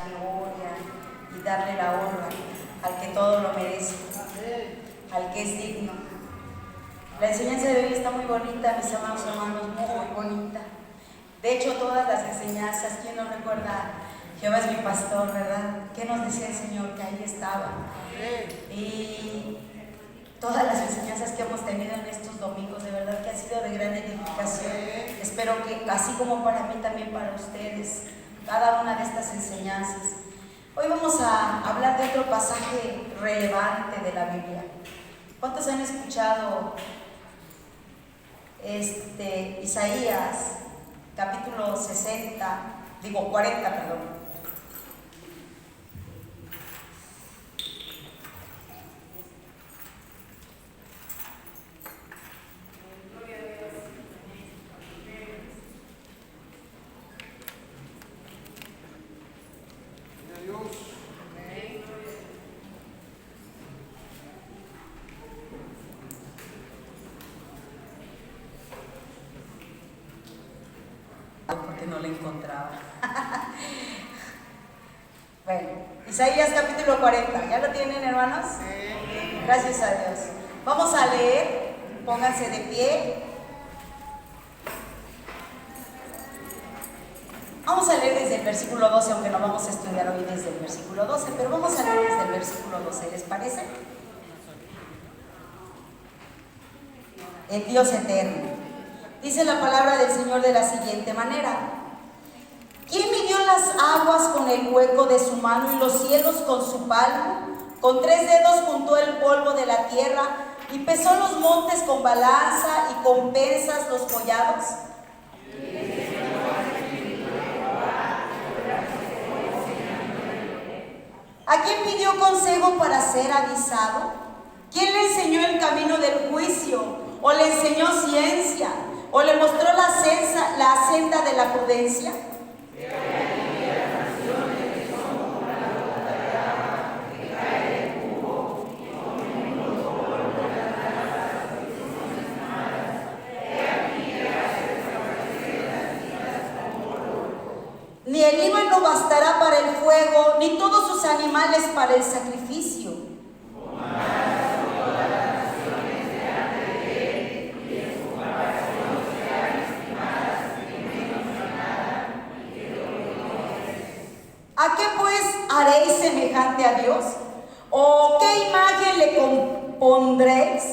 gloria y darle la honra al que todo lo merece, al que es digno. La enseñanza de hoy está muy bonita, mis amados hermanos, muy bonita. De hecho, todas las enseñanzas, ¿quién nos recuerda? Jehová es mi pastor, ¿verdad? ¿Qué nos decía el Señor? Que ahí estaba. Y todas las enseñanzas que hemos tenido en estos domingos, de verdad que ha sido de gran edificación. Espero que, así como para mí, también para ustedes, cada una de estas enseñanzas. Hoy vamos a hablar de otro pasaje relevante de la Biblia. ¿Cuántos han escuchado Isaías, capítulo 40, perdón? Porque no la encontraba. Bueno, Isaías capítulo 40, ¿ya lo tienen, hermanos? Sí. Gracias a Dios. Vamos a leer, pónganse de pie. Vamos a leer desde el versículo 12, aunque no vamos a estudiar hoy desde el versículo 12, pero vamos a leer desde el versículo 12, ¿les parece? El Dios eterno. Dice la palabra del Señor de la siguiente manera: ¿quién midió las aguas con el hueco de su mano y los cielos con su palmo? Con 3 dedos juntó el polvo de la tierra y pesó los montes con balanza y con pesas los collados. ¿A quién pidió consejo para ser avisado? ¿Quién le enseñó el camino del juicio? ¿O le enseñó ciencia? ¿O le mostró la senda de la prudencia? Ni el líbano bastará para el fuego, ni todos sus animales para el sacrificio. ¿A qué pues haréis semejante a Dios? ¿O qué imagen le compondréis?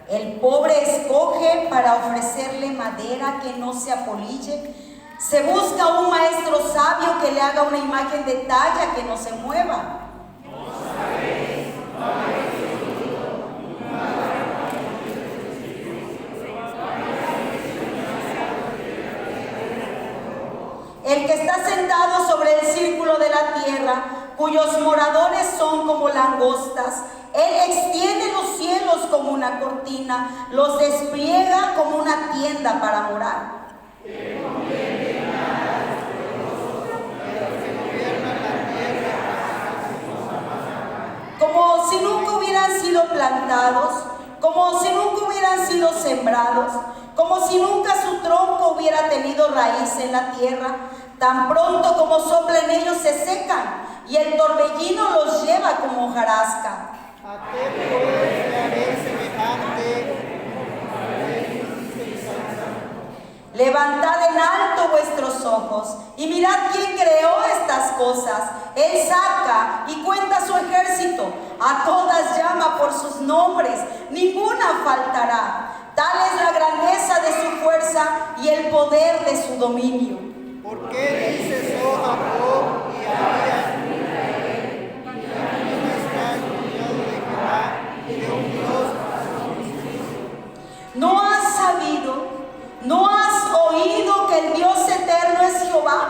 El pobre escoge para ofrecerle madera que no se apolille. Se busca un maestro sabio que le haga una imagen de talla que no se mueva. El que está sentado sobre el círculo de la tierra, cuyos moradores son como langostas, él extiende los cielos como una cortina, los despliega como una tienda para morar. Como si nunca hubieran sido plantados, como si nunca hubieran sido sembrados, como si nunca su tronco hubiera tenido raíz en la tierra, tan pronto como soplan ellos se secan, y el torbellino los lleva como hojarasca. ¿A qué pues le haré semejante? Levantad en alto vuestros ojos y mirad quién creó estas cosas. Él saca y cuenta su ejército, a todas llama por sus nombres, ninguna faltará. Tal es la grandeza de su fuerza y el poder de su dominio. ¿Por qué dices, oh Jacob, y Israel? ¿No estás rodeado de Jehová y de un Dios a su ¿No has sabido, no has oído que el Dios eterno es Jehová,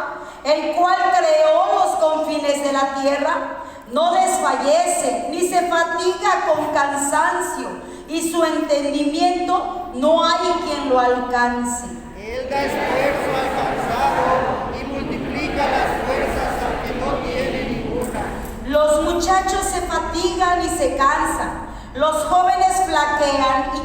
el cual creó los confines de la tierra? No desfallece ni se fatiga con cansancio, y su entendimiento no hay quien lo alcance. Él da esfuerzo al cansado y multiplica las fuerzas al que no tiene ninguna. Los muchachos se fatigan y se cansan, los jóvenes flaquean y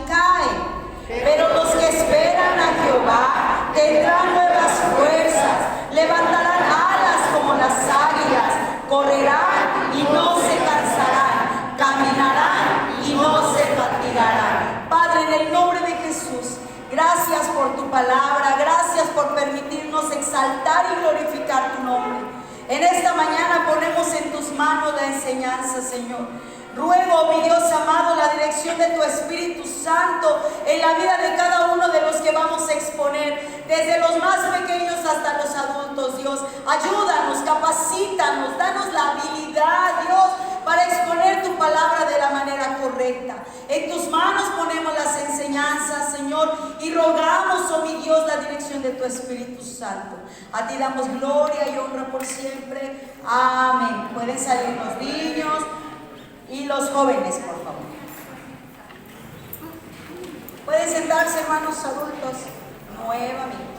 tendrán nuevas fuerzas, levantarán alas como las águilas, correrán y no se cansarán, caminarán y no se fatigarán. Padre, en el nombre de Jesús, gracias por tu palabra, gracias por permitirnos exaltar y glorificar tu nombre. En esta mañana ponemos en tus manos la enseñanza, Señor. Ruego, mi Dios amado, la dirección de tu Espíritu Santo en la vida de cada uno de los que vamos a exponer, desde los más pequeños hasta los adultos, Dios. Ayúdanos, capacítanos, danos la habilidad, Dios, para exponer tu palabra de la manera correcta. En tus manos ponemos las enseñanzas, Señor, y rogamos, oh mi Dios, la dirección de tu Espíritu Santo. A ti damos gloria y honra por siempre. Amén. Pueden salir los niños y los jóvenes, por favor. Pueden sentarse, hermanos adultos, nuevamente.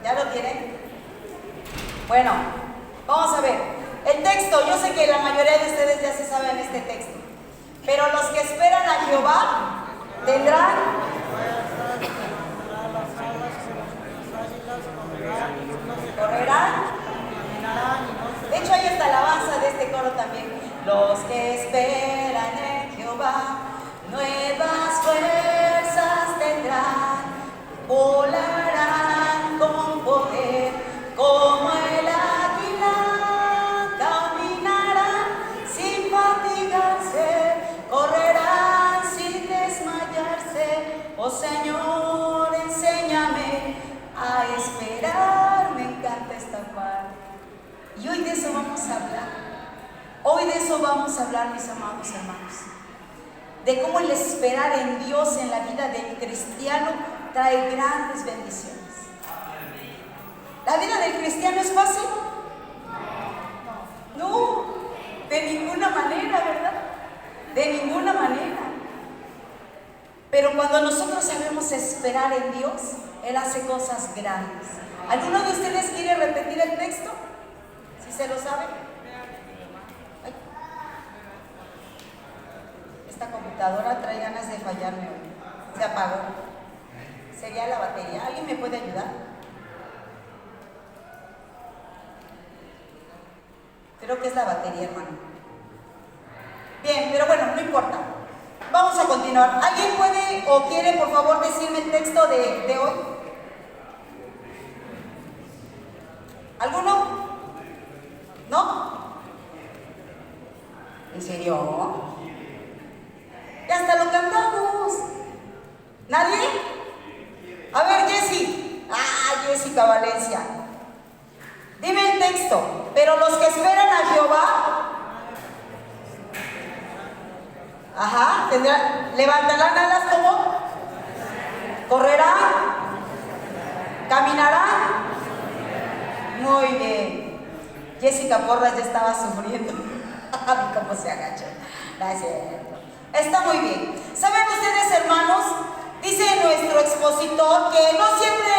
¿Ya lo tienen? Bueno, vamos a ver. El texto, yo sé que la mayoría de ustedes ya se saben este texto, pero los que esperan a Jehová tendrán correrán. De hecho, hay esta alabanza de este coro también. Los que esperan en Jehová nuevas fuerzas tendrán, volarán con poder como el águila, caminarán sin fatigarse, correrán sin desmayarse. Oh Señor, enséñame a esperar. Me encanta esta parte. Y hoy de eso vamos a hablar. Hoy de eso vamos a hablar, mis amados hermanos. De cómo el esperar en Dios en la vida del cristiano trae grandes bendiciones. ¿La vida del cristiano es fácil? No, de ninguna manera, ¿verdad? De ninguna manera. Pero cuando nosotros sabemos esperar en Dios, Él hace cosas grandes. ¿Alguno de ustedes quiere repetir el texto? ¿Si se lo sabe? Ay. Esta computadora trae ganas de fallarme hoy. Se apagó. Sería la batería. ¿Alguien me puede ayudar? Creo que es la batería, hermano. Bien, pero bueno, no importa. Vamos a continuar. ¿Alguien puede o quiere, por favor, decirme el texto de hoy? ¿Alguno? ¿No? ¿En serio? Ya hasta lo cantamos. ¿Nadie? A ver, Jessy. Jessica Valencia. Dime el texto. Pero los que esperan a Jehová, levantarán alas como, correrán, caminarán. Muy bien. Jessica Porras ya estaba sufriendo. ¿Cómo se agachó? No es cierto. Está muy bien. ¿Saben ustedes, hermanos? Dice nuestro expositor que no siempre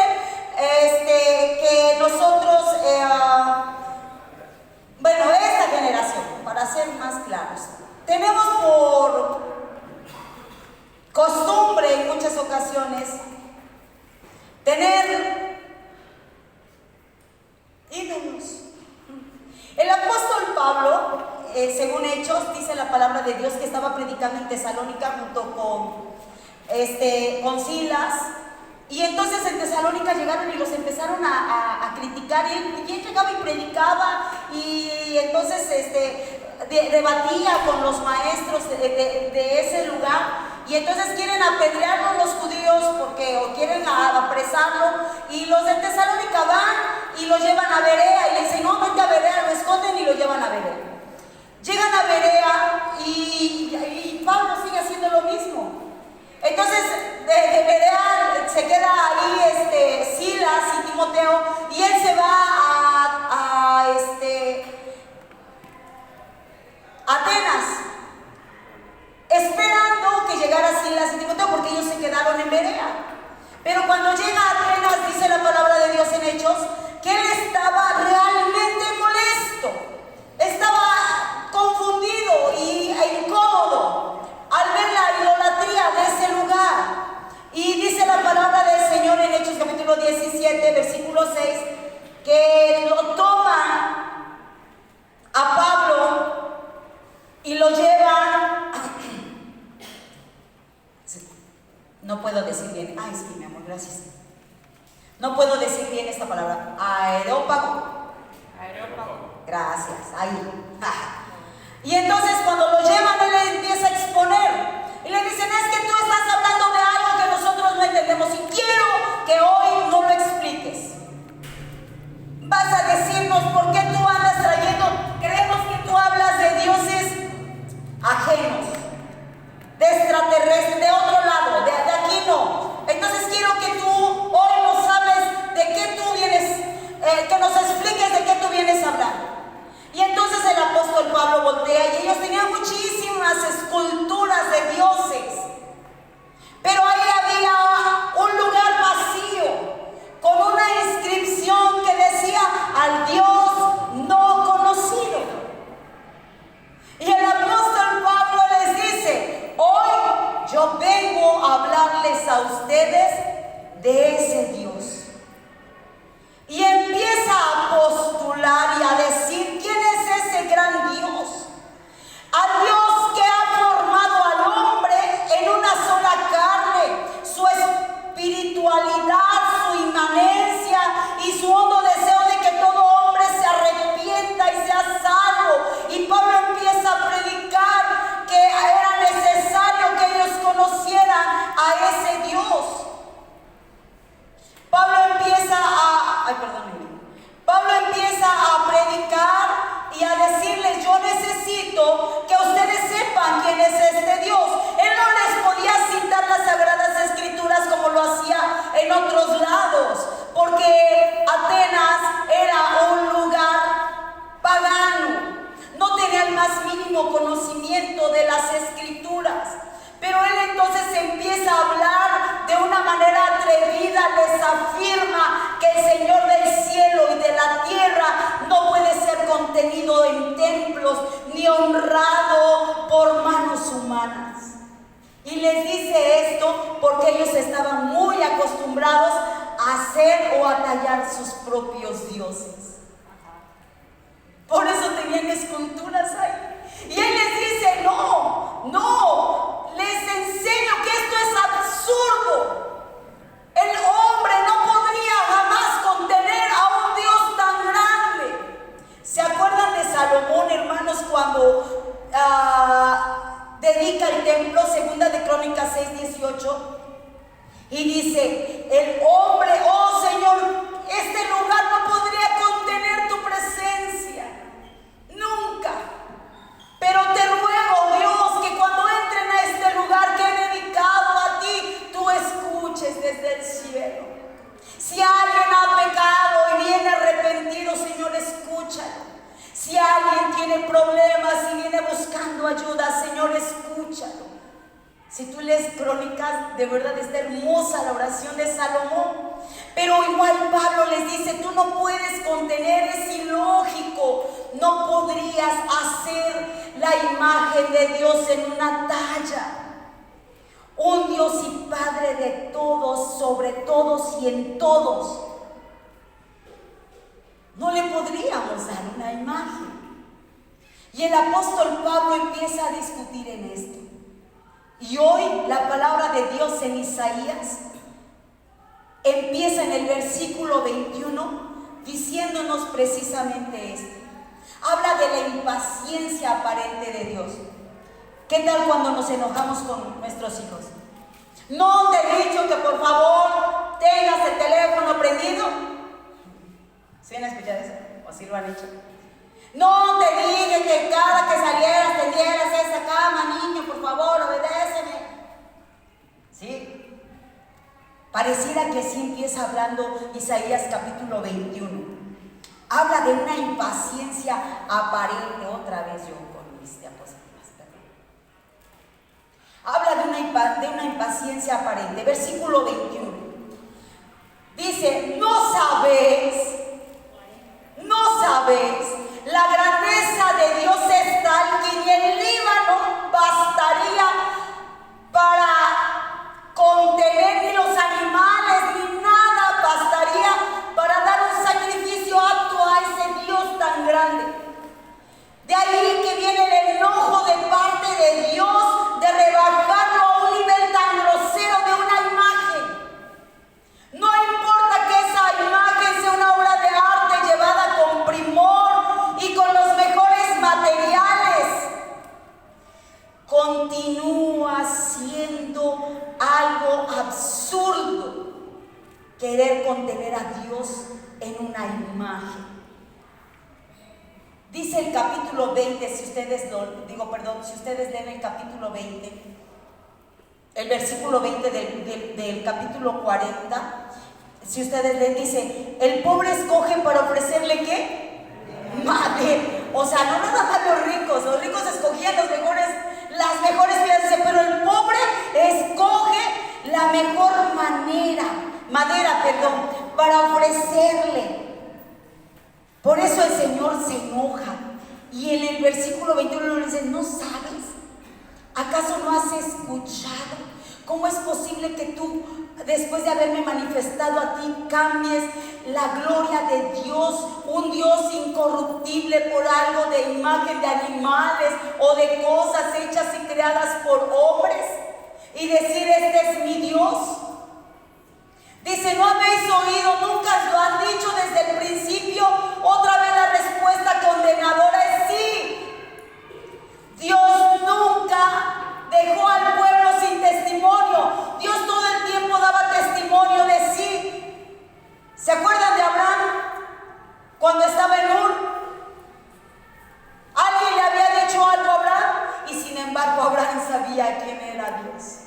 que nosotros, esta generación, para ser más claros, tenemos por costumbre en muchas ocasiones tener ídolos. El apóstol Pablo, según Hechos, dice la palabra de Dios que estaba predicando en Tesalónica junto con Silas. Y entonces en Tesalónica llegaron y los empezaron a criticar, y él llegaba y predicaba, y entonces debatía con los maestros de ese lugar, y entonces quieren apedrearlo los judíos o quieren apresarlo, y los de Tesalónica van y lo llevan a Berea, y le dicen, no, vete a Berea, lo esconden y lo llevan a Berea. Llegan a Berea y Pablo sigue haciendo lo mismo. Entonces de Berea se queda ahí Silas y Timoteo, y él se va a Atenas. gracias. No puedo decir bien esta palabra. Aerópago. Gracias, ahí. Y entonces cuando lo llevan, él le empieza a exponer. Y le dicen, es que tú estás hablando de algo que nosotros no entendemos. Y quiero que hoy no lo expliques. Vas a decirnos por qué tú andas trayendo. Creemos que tú hablas de dioses ajenos, de extraterrestres, de otro lado, de aquí no. Entonces quiero que tú hoy nos hables de qué tú vienes, que nos expliques de qué tú vienes a hablar. Y entonces el apóstol Pablo voltea y ellos tenían muchísimas esculturas de dioses, pero ahí había un lugar vacío con una inscripción que decía al Dios no conocido. Y el apóstol Pablo les dice, hoy yo vengo a hablarles a ustedes de ese Dios. Y empieza a postular y a decir, ¿quién es ese gran Dios? Al Dios que ha formado al hombre en una sola carne, su espiritualidad, su inmanencia y su hondo deseo de que todo hombre se arrepienta y sea salvo. Y Pablo empieza a predicar que era necesario que ellos conocieran a ese Dios. Pablo empieza a predicar y a decirles, yo necesito que ustedes sepan quién es este Dios. Él no les podía citar las Sagradas Escrituras como lo hacía en otros lados, porque Atenas era un lugar pagano, no tenía el más mínimo conocimiento de las Escrituras. Pero él entonces empieza a hablar de una manera atrevida, les afirma que el Señor del cielo y de la tierra no puede ser contenido en templos ni honrado por manos humanas. Y les dice esto porque ellos estaban muy acostumbrados a hacer o a tallar sus propios dioses. Por eso tenían esculturas ahí. Y él les dice, no, les enseño que esto es absurdo. El hombre no podría jamás contener a un Dios tan grande. ¿Se acuerdan de Salomón, hermanos, cuando dedica el templo? Segunda de Crónicas 6:18. Y dice, el hombre, oh Señor, este lugar no podría contener tu presencia. Nunca. Pero te ruego, Dios, que cuando entren a este lugar que he dedicado a ti, tú escuches desde el cielo. Si alguien ha pecado y viene arrepentido, Señor, escúchalo. Si alguien tiene problemas y viene buscando ayuda, Señor, escúchalo. Si tú lees Crónicas, de verdad está hermosa la oración de Salomón. Pero igual Pablo les dice, tú no puedes contener, es ilógico. No podrías hacer la imagen de Dios en una talla. Un Dios y Padre de todos, sobre todos y en todos. No le podríamos dar una imagen. Y el apóstol Pablo empieza a discutir en esto. Y hoy la palabra de Dios en Isaías empieza en el versículo 21 diciéndonos precisamente esto. Habla de la impaciencia aparente de Dios. ¿Qué tal cuando nos enojamos con nuestros hijos? ¿No te he dicho que por favor tengas el teléfono prendido? ¿Sí han escuchado eso? ¿O sí lo han hecho? No te dije que cada que salieras tendieras esa cama, niño, por favor, obedéceme. ¿Sí? Pareciera que sí empieza hablando Isaías capítulo 21. Habla de una impaciencia aparente. Otra vez yo con mis diapositivas, perdón. Habla de una impaciencia aparente. Versículo 21. Dice, no sabéis, la grandeza de Dios es tal que ni el Líbano bastaría para contener, ni los animales, ni nada bastaría para dar un sacrificio apto a ese Dios tan grande. De ahí que viene el enojo de parte de Dios de rebajarlo a un nivel tan grosero de una imagen. imagen. Dice el capítulo 20, si ustedes leen el capítulo 20, el versículo 20 del capítulo 40, si ustedes leen, dice, el pobre escoge para ofrecerle ¿qué? Madera. O sea, no nada más los ricos escogían las mejores piedras, pero el pobre escoge la mejor madera, para ofrecerle. Por eso el Señor se enoja. Y en el versículo 21 le dice, ¿no sabes? ¿Acaso no has escuchado? ¿Cómo es posible que tú, después de haberme manifestado a ti, cambies la gloria de Dios, un Dios incorruptible, por algo de imagen de animales o de cosas hechas y creadas por hombres? Y decir, este es mi Dios. Dice, ¿no habéis oído? Nunca lo han dicho desde el principio. Otra vez la respuesta condenadora es sí. Dios nunca dejó al pueblo sin testimonio. Dios todo el tiempo daba testimonio de sí. ¿Se acuerdan de Abraham? Cuando estaba en Ur, alguien le había dicho algo a Abraham y sin embargo Abraham sabía quién era Dios.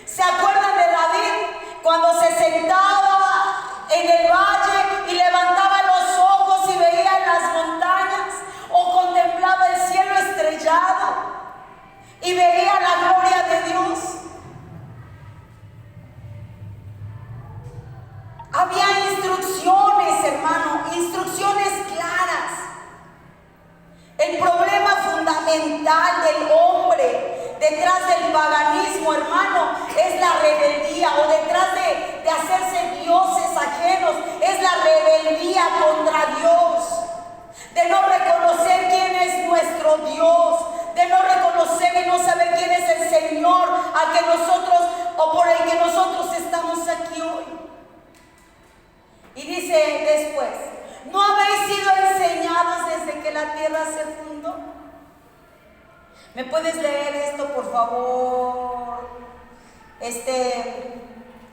¿Se acuerdan de David? Cuando se sentaba en el valle y levantaba los ojos y veía las montañas, o contemplaba el cielo estrellado y veía la gloria de Dios. Había instrucciones, hermano, instrucciones claras. El problema fundamental del hombre detrás del paganismo, hermano, es la rebeldía, o detrás de hacerse dioses ajenos, es la rebeldía contra Dios, de no reconocer quién es nuestro Dios, de no reconocer y no saber quién es el Señor al que nosotros, o por el que nosotros estamos aquí hoy. Y dice después, ¿no habéis sido enseñados desde que la tierra se fundó? ¿Me puedes leer esto, por favor?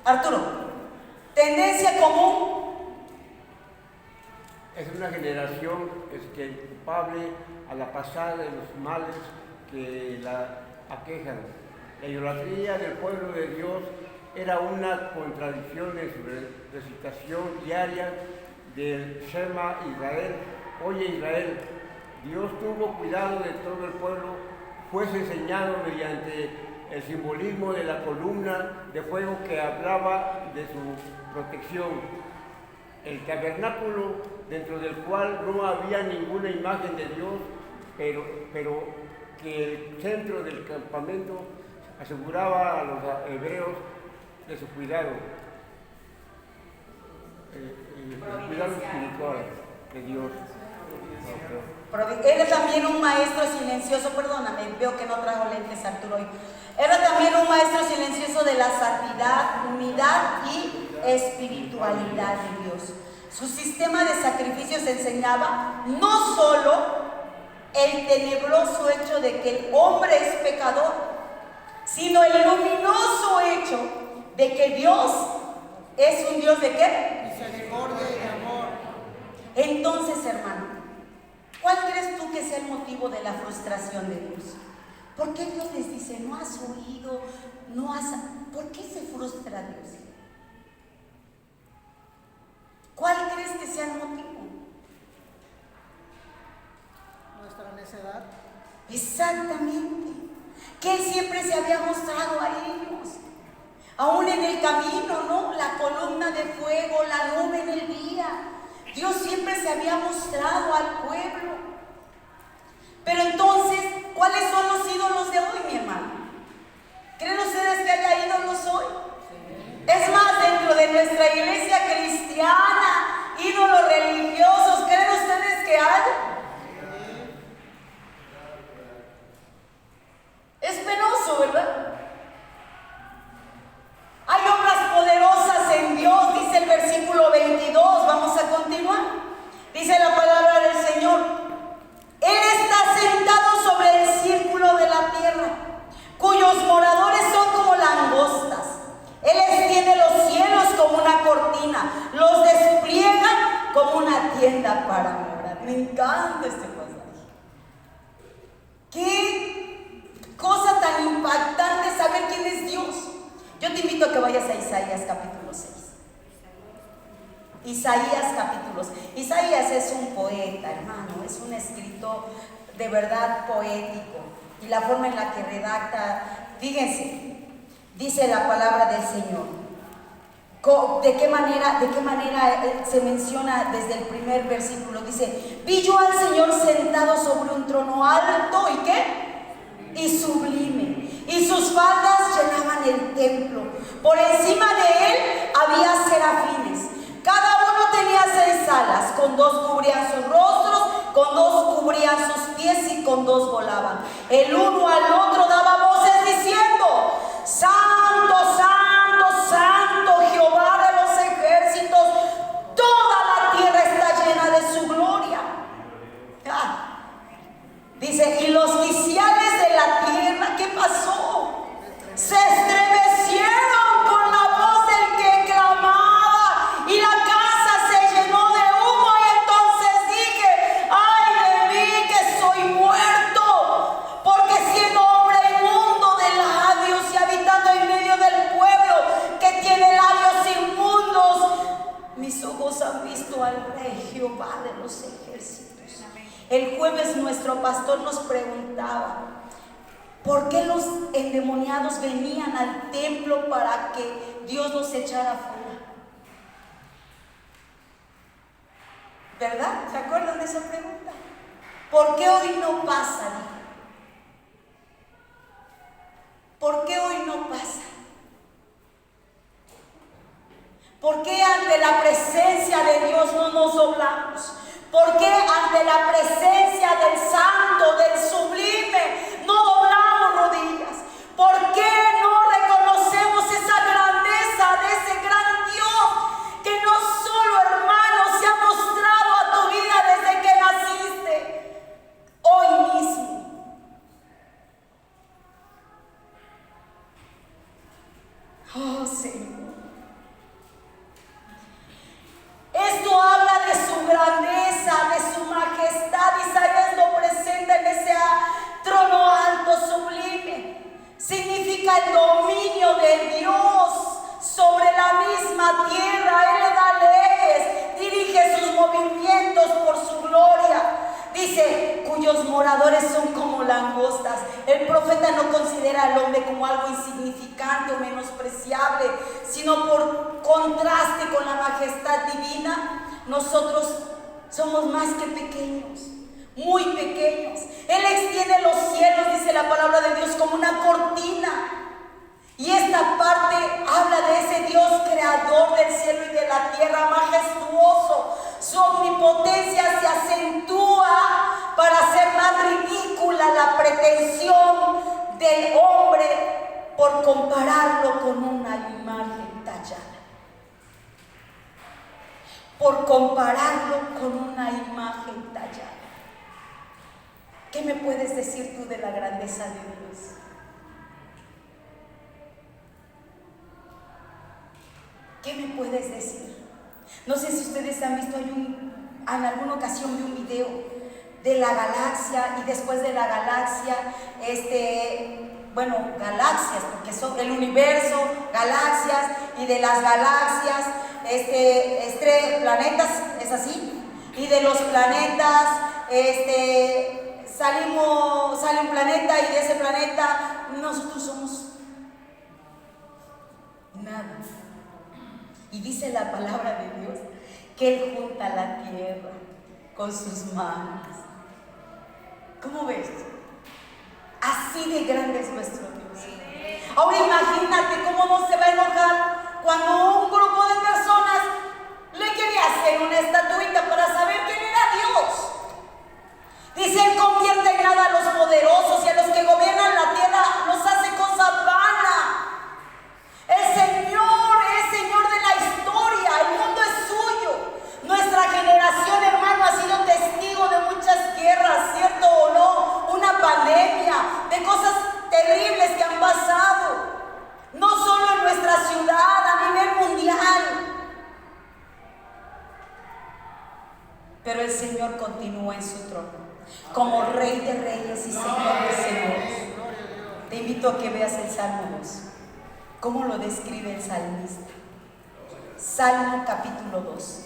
Arturo, tendencia común. Es una generación culpable a la pasada de los males que la aquejan. La idolatría del pueblo de Dios era una contradicción en su recitación diaria del Shema Israel. Oye Israel, Dios tuvo cuidado de todo el pueblo, fuese enseñado mediante el simbolismo de la columna de fuego que hablaba de su protección. El tabernáculo, dentro del cual no había ninguna imagen de Dios, pero que el centro del campamento aseguraba a los hebreos de su cuidado, el cuidado espiritual de Dios. Era también un maestro silencioso, perdóname, veo que no trajo lentes Arturo hoy. Era también un maestro silencioso de la santidad, unidad y espiritualidad de Dios. Su sistema de sacrificios enseñaba no solo el tenebroso hecho de que el hombre es pecador, sino el luminoso hecho de que Dios es un Dios de ¿qué? Misericordia y amor. Entonces, hermano, ¿cuál crees tú que sea el motivo de la frustración de Dios? ¿Por qué Dios les dice, no has oído, no has... ¿Por qué se frustra Dios? ¿Cuál crees que sea el motivo? Nuestra necedad. Exactamente. Que Él siempre se había mostrado a ellos. Aún en el camino, ¿no? La columna de fuego, la nube en el día. Dios siempre se había mostrado al pueblo. Pero entonces, ¿cuáles son los ídolos de hoy, mi hermano? ¿Creen ustedes que haya ídolos hoy? Es más, dentro de nuestra iglesia cristiana, ídolos religiosos, ¿creen ustedes que hay? Es penoso, ¿verdad? Hay obras poderosas en Dios, dice el versículo 22. Vamos a continuar. Dice la palabra del Señor: encanta este pasaje. Qué cosa tan impactante saber quién es Dios. Yo te invito a que vayas a Isaías capítulo 6. Isaías capítulo 6. Isaías es un poeta, hermano, es un escritor de verdad poético. Y la forma en la que redacta, fíjense, dice la palabra del Señor. ¿De qué manera se menciona desde el primer versículo? Dice: vi yo al Señor sentado sobre un trono alto, ¿y qué? Y sublime, y sus faldas llenaban el templo. Por encima de él había serafines, cada uno tenía 6 alas, con 2 cubrían sus rostros, con 2 cubrían sus pies y con 2 volaban. El uno al otro daba voces diciendo: Santo, Santo, Santo, Jehová de los ejércitos, toda la tierra está llena de su gloria. Dice: y los quiciales de la tierra, ¿qué pasó? Se estremecieron con la voz del que clamaba, y la casa se llenó de humo. Y entonces dije: ay de mí que soy muerto, porque siendo hombre inmundo de labios y habitando en medio del pueblo que tiene labios inmundos, mis ojos han visto al Rey, Jehová de los ejércitos. El jueves nuestro pastor nos preguntaba: ¿por qué los endemoniados venían al templo para que Dios los echara fuera? ¿Verdad? ¿Se acuerdan de esa pregunta? ¿Por qué hoy no pasa? ¿Por qué hoy no pasa? ¿Por qué ante la presencia de Dios no nos doblamos? ¿Por qué ante la presencia del Santo, del Sublime, no doblamos rodillas? ¿Por qué no reconocemos esa grandeza de ese gran Dios que no solo, hermano, se ha mostrado a tu vida desde que naciste, hoy mismo? Oh, Señor. Esto habla de su grandeza, de su majestad. Isaías lo presenta en ese trono alto, sublime. Significa el dominio de Dios sobre la misma tierra. Él le da leyes, dirige sus movimientos por su gloria. Dice: cuyos moradores son como langostas. El profeta no considera al hombre como algo insignificante o menospreciable, sino por contraste con la majestad divina. Nosotros somos más que pequeños, muy pequeños. Él extiende los cielos, dice la palabra de Dios, como una cortina. Y esta parte habla de ese Dios creador del cielo y de la tierra, majestuoso. Su omnipotencia se acentúa para hacer más ridícula la pretensión del hombre por compararlo con una imagen tallada. Por compararlo con una imagen tallada. ¿Qué me puedes decir tú de la grandeza de Dios? ¿Qué me puedes decir? No sé si ustedes han visto, en alguna ocasión vi un video de la galaxia, y después de la galaxia, galaxias, porque son el universo, galaxias, y de las galaxias, planetas, es así, y de los planetas, sale un planeta, y de ese planeta nosotros somos nada. Y dice la palabra de Dios que Él junta la tierra con sus manos. ¿Cómo ves? Así de grande es nuestro Dios. Ahora imagínate cómo no se va a enojar cuando un grupo de personas le quería hacer una estatuita para saber quién era Dios. Dice: Él convierte en nada a los poderosos, y a los que gobiernan la tierra los hace cosa vana. El Señor es Señor de la historia, el mundo es suyo. Nuestra generación, hermano, ha sido testigo de muchas guerras, ¿cierto o no? Una pandemia, de cosas terribles que han pasado, no solo en nuestra ciudad, a nivel mundial. Pero el Señor continúa como Rey de Reyes y Señor de Señores. Te invito a que veas el Salmo 2, cómo lo describe el salmista. Salmo capítulo 2.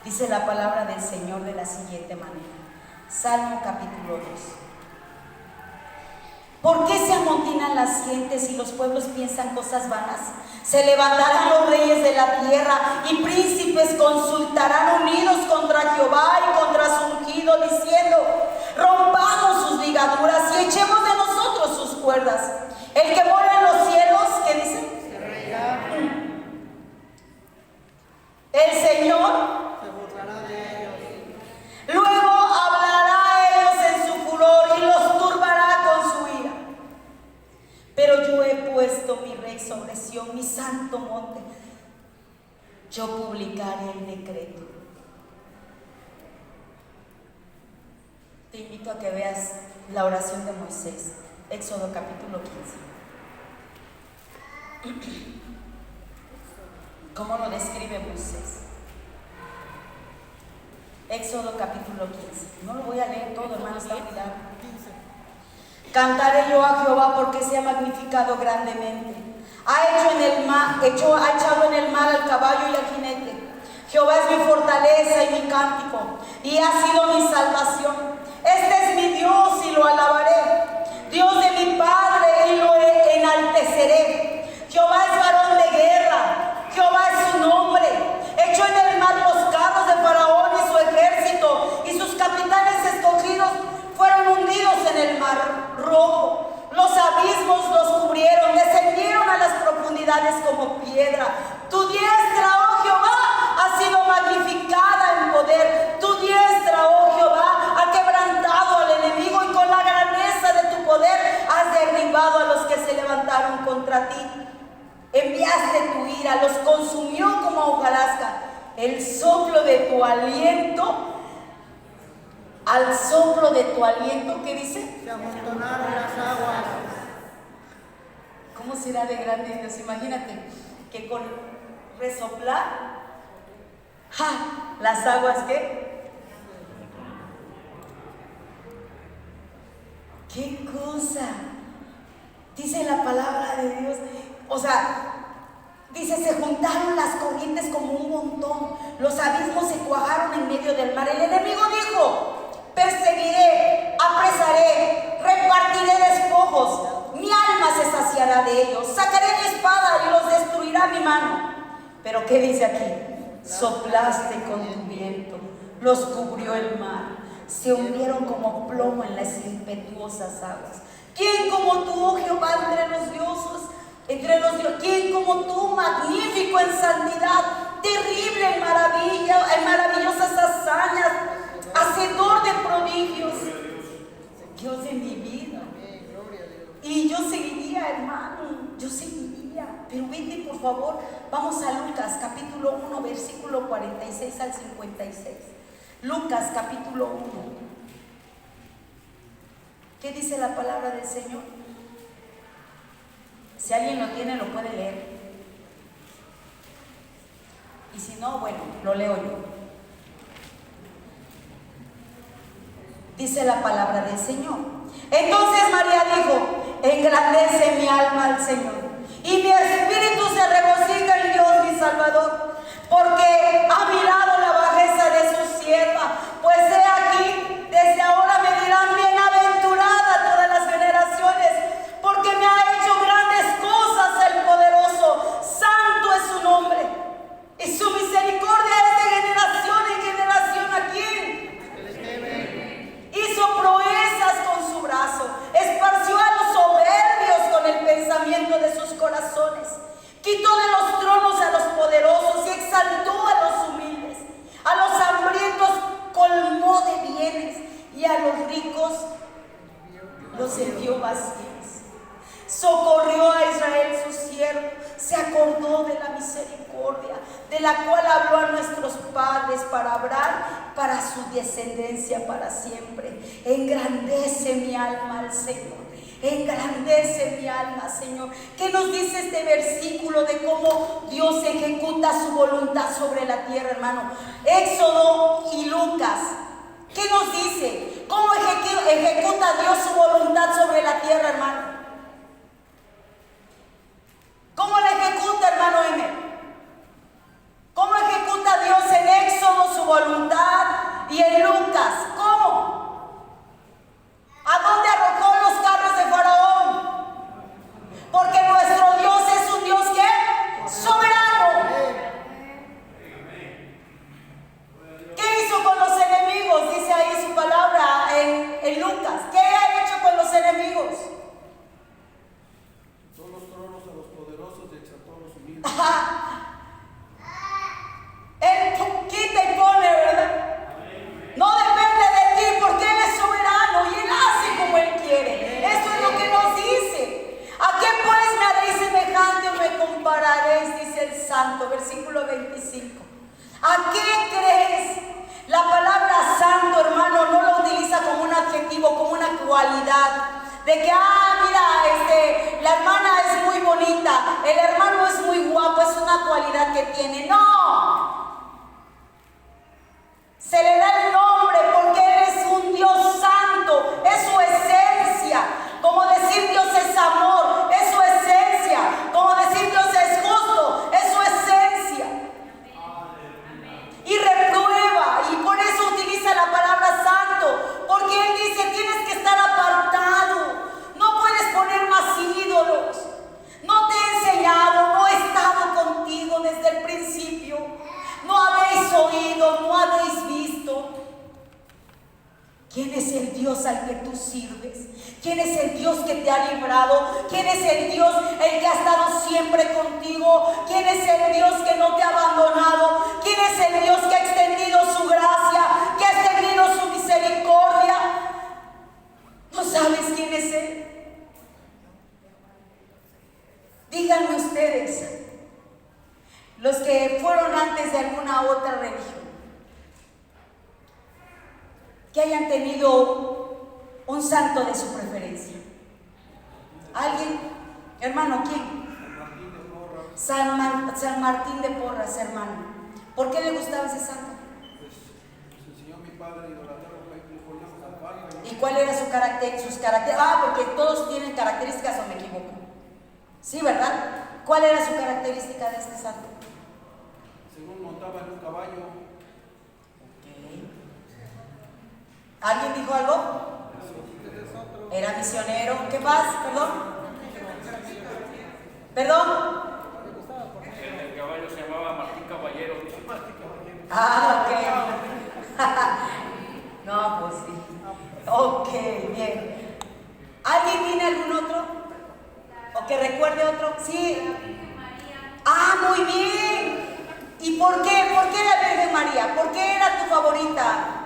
Dice la palabra del Señor de la siguiente manera. Salmo capítulo 2. ¿Por qué se amotinan las gentes y los pueblos piensan cosas vanas? Se levantarán los reyes de la tierra y príncipes consultarán unidos contra Jehová y contra su ungido, diciendo: rompamos sus ligaduras y echemos de nosotros sus cuerdas. El que mora en los cielos, ¿qué dice? Se reirá, El Señor se burlará de ellos. luego hablará a ellos en su furor y los turbará con su ira. Pero yo he puesto mi rey sobre Sión, mi santo monte. Yo publicaré el decreto. Te invito a que veas la oración de Moisés, Éxodo capítulo 15. ¿Cómo lo describe Moisés? Éxodo capítulo 15. No lo voy a leer todo, hermano, está cuidado. Cantaré yo a Jehová porque se ha magnificado grandemente. Ha echado en el mar al caballo y al jinete. Jehová es mi fortaleza y mi cántico, y ha sido mi salvación. Este es mi Dios y lo alabaré, Dios de mi Padre, y lo enalteceré. Jehová es varón de guerra, Jehová es su nombre. Echó en el mar los carros de Faraón y su ejército, y sus capitanes escogidos fueron hundidos en el mar rojo. Los abismos los cubrieron, descendieron a las profundidades como piedra. Tu diestra, oh Jehová, ha sido magnificada en poder. Tu diestra, oh Jehová, ha quebrantado al enemigo, y con la grandeza de tu poder has derribado a los que se levantaron contra ti. Enviaste tu ira, los consumió como hojarasca. El soplo de tu aliento, al soplo de tu aliento, ¿qué dice? Se amontonaron las aguas. ¿Cómo será de grande Dios? Imagínate que con resoplar, ¡ja!, las aguas, ¿qué? ¡Qué cosa! Dice la palabra de Dios. O sea, dice, se juntaron las corrientes como un montón, los abismos se cuajaron en medio del mar. El enemigo dijo: perseguiré, apresaré, repartiré despojos, mi alma se saciará de ellos, sacaré mi espada y los destruirá mi mano. Pero ¿qué dice aquí? Soplaste con tu viento, los cubrió el mar, se hundieron como plomo en las impetuosas aguas. ¿Quién como tú, oh Jehová, entre los dioses? ¿Quién como tú, magnífico en santidad, terrible en maravillosas hazañas, hacedor de prodigios? Dios de mi vida. Y yo seguiría, hermano, yo seguiría. Pero vete, por favor, vamos a Lucas capítulo 1, versículo 46 al 56. Lucas capítulo 1. ¿Qué dice la palabra del Señor? Si alguien lo tiene, lo puede leer. Y si no, bueno, lo leo yo. Dice la palabra del Señor. Entonces María dijo: engrandece mi alma al Señor, y mi espíritu se regocija en Dios mi Salvador, porque ha mirado la bajeza de su sierva. Pues he aquí, desde ahora me dirán bienaventurada todas las generaciones, porque me ha hecho grandes cosas el poderoso. Santo es su nombre, y su misericordia es de generación en generación. ¿A quién? Hizo proezas con su brazo, esparció a los soberbios con el pensamiento de sus corazones, quitó de los tronos a los poderosos y exaltó a los humildes. A los hambrientos colmó de bienes, y a los ricos los envió vacíos. Socorrió a Israel su siervo, se acordó de la misericordia de la cual habló a nuestros padres, para Abraham, para su descendencia para siempre. Engrandece mi alma al Señor. Engrandece mi alma, Señor. ¿Qué nos dice este versículo de cómo Dios ejecuta su voluntad sobre la tierra, hermano? Éxodo y Lucas, ¿qué nos dice? ejecuta Dios su voluntad sobre la tierra, hermano? ¿Cómo la ejecuta, hermano Emer? ¿Cómo ejecuta Dios en Éxodo su voluntad y en Lucas? ¿Cómo? ¿A dónde arrojó los carros de Faraón? Porque nuestro Dios es un Dios que soberano. ¿Qué hizo con los enemigos? Dice ahí su palabra en Lucas. ¿Qué ha hecho con los enemigos? Son los tronos a los poderosos y exaltó a los humildes. Él quita y pone, ¿verdad? No depende de ti porque Él es soberano y Él hace como Él quiere. Esto es lo que nos dice. ¿A qué pues me haréis semejante o me compararéis? Dice el Santo, versículo 25. ¿A qué crees? La palabra santo, hermano, no lo utiliza como un adjetivo, como una cualidad. De que, mira, la hermana es muy bonita, el hermano es muy guapo, es una cualidad que tiene. No. Se le da el nombre porque Él es un Dios santo, es su esencia. Como decir Dios es amor, es su esencia. Como decir Dios es justo, es su esencia. Y reprueba, y por eso utiliza la palabra santo, porque Él dice, tienes que estar apartado, no puedes poner más ídolos. No te he enseñado, no he estado contigo desde el principio. No habéis oído, no habéis visto. ¿Quién es el Dios al que tú sirves? ¿Quién es el Dios que te ha librado? ¿Quién es el Dios el que ha estado siempre contigo? ¿Quién es el Dios que no te ha abandonado? ¿Quién es el Dios que ha extendido su gracia, que ha extendido su misericordia? ¿No sabes quién es Él? Díganme ustedes, los que fueron antes de alguna otra religión, que hayan tenido un santo de su preferencia. ¿Alguien? Hermano, ¿quién? San Martín de Porras, hermano. ¿Por qué le gustaba ese santo? Pues enseñó mi padre a idolatrar al Padre. ¿Y cuál era sus características? Porque todos tienen características, o me equivoco. Sí, ¿verdad? ¿Cuál era su característica de este santo? Según montaba en un caballo. ¿Alguien dijo algo? Era misionero. ¿Qué más? ¿Perdón? ¿Perdón? El caballo se llamaba Martín Caballero. Ok. No, pues sí. Ok, bien. ¿Alguien tiene algún otro? ¿O que recuerde otro? Sí. Muy bien. ¿Y por qué? ¿Por qué la Virgen María? ¿Por qué era tu favorita?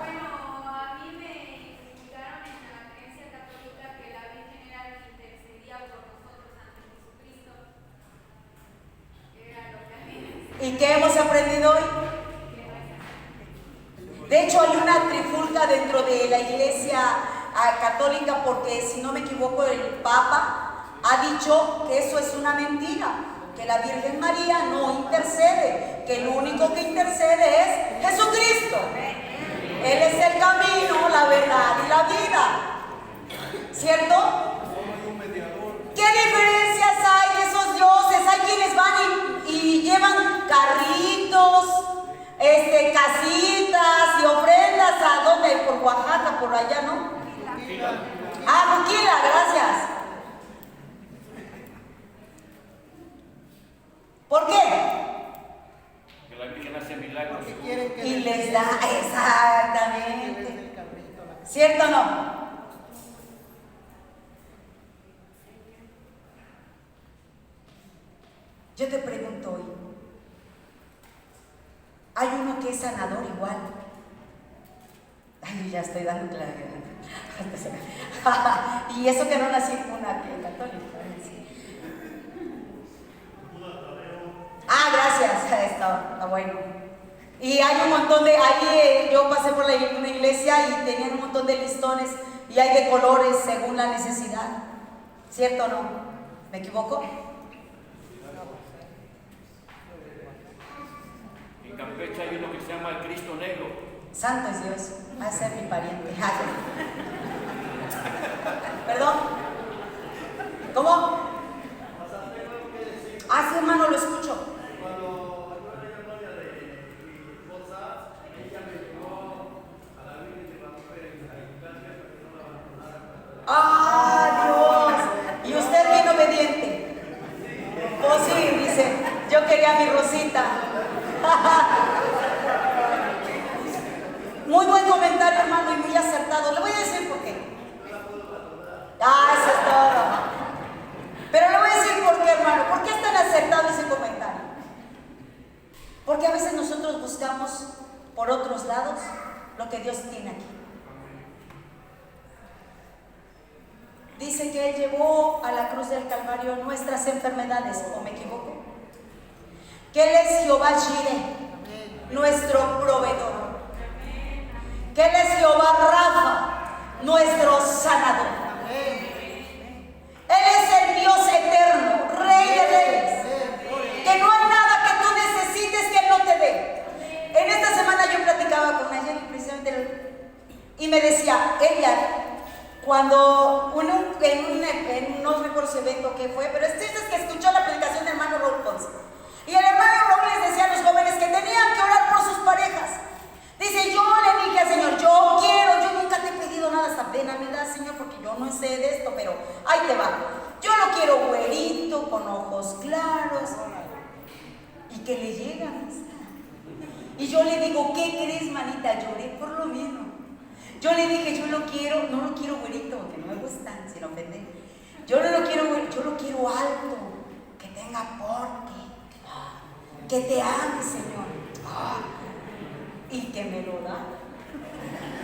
¿Y qué hemos aprendido hoy? De hecho, hay una trifulca dentro de la Iglesia católica porque, si no me equivoco, el Papa ha dicho que eso es una mentira, que la Virgen María no intercede, que el único que intercede es Jesucristo. Él es el camino, la verdad y la vida. ¿Cierto? ¿Qué diferencias hay de esos dioses? Hay quienes van y llevan carritos, casitas y ofrendas. ¿A dónde? Por Oaxaca, por allá, ¿no? Juquila, gracias. ¿Por qué? Que la Virgen hace milagros. Y les da, exactamente. ¿Cierto o no? Yo te pregunto hoy, hay uno que es sanador igual. Ay, ya estoy dando claridad. Y eso que no nací en una católica. Gracias. Está bueno. Y hay un montón de, ahí yo pasé por una iglesia y tenían un montón de listones y hay de colores según la necesidad. ¿Cierto o no? ¿Me equivoco? En Campeche hay uno que se llama el Cristo Negro. Santo es Dios, va a ser mi pariente. diría mi Rosita. Muy buen comentario, hermano, y muy acertado. Le voy a decir por qué. Eso es todo. Pero le voy a decir por qué, hermano. ¿Por qué es tan acertado ese comentario? Porque a veces nosotros buscamos por otros lados lo que Dios tiene aquí. Dice que Él llevó a la cruz del Calvario nuestras enfermedades, ¿o me equivoco? Que Él es Jehová Jireh, nuestro proveedor. Que Él es Jehová Rafa, nuestro sanador. Él es el Dios eterno, Rey de reyes. Que no hay nada que tú necesites que Él no te dé. En esta semana yo platicaba con ella precisamente y me decía, ella, cuando no recuerdo ese evento que fue, pero es que escuchó la predicación del hermano Raúl Ponce. Y el hermano Raúl les decía a los jóvenes que tenían que orar por sus parejas. Dice, yo le dije al Señor, yo nunca te he pedido nada, hasta pena me da, Señor, porque yo no sé de esto, pero ahí te va. Yo lo quiero güerito, con ojos claros, y que le llegan. Y yo le digo, ¿qué crees, manita? Lloré por lo mismo. Yo le dije, no lo quiero güerito, que no me gustan, sin ofender. Yo no lo quiero güerito, yo lo quiero alto, que tenga porte, que te ame, Señor. Y que me lo da.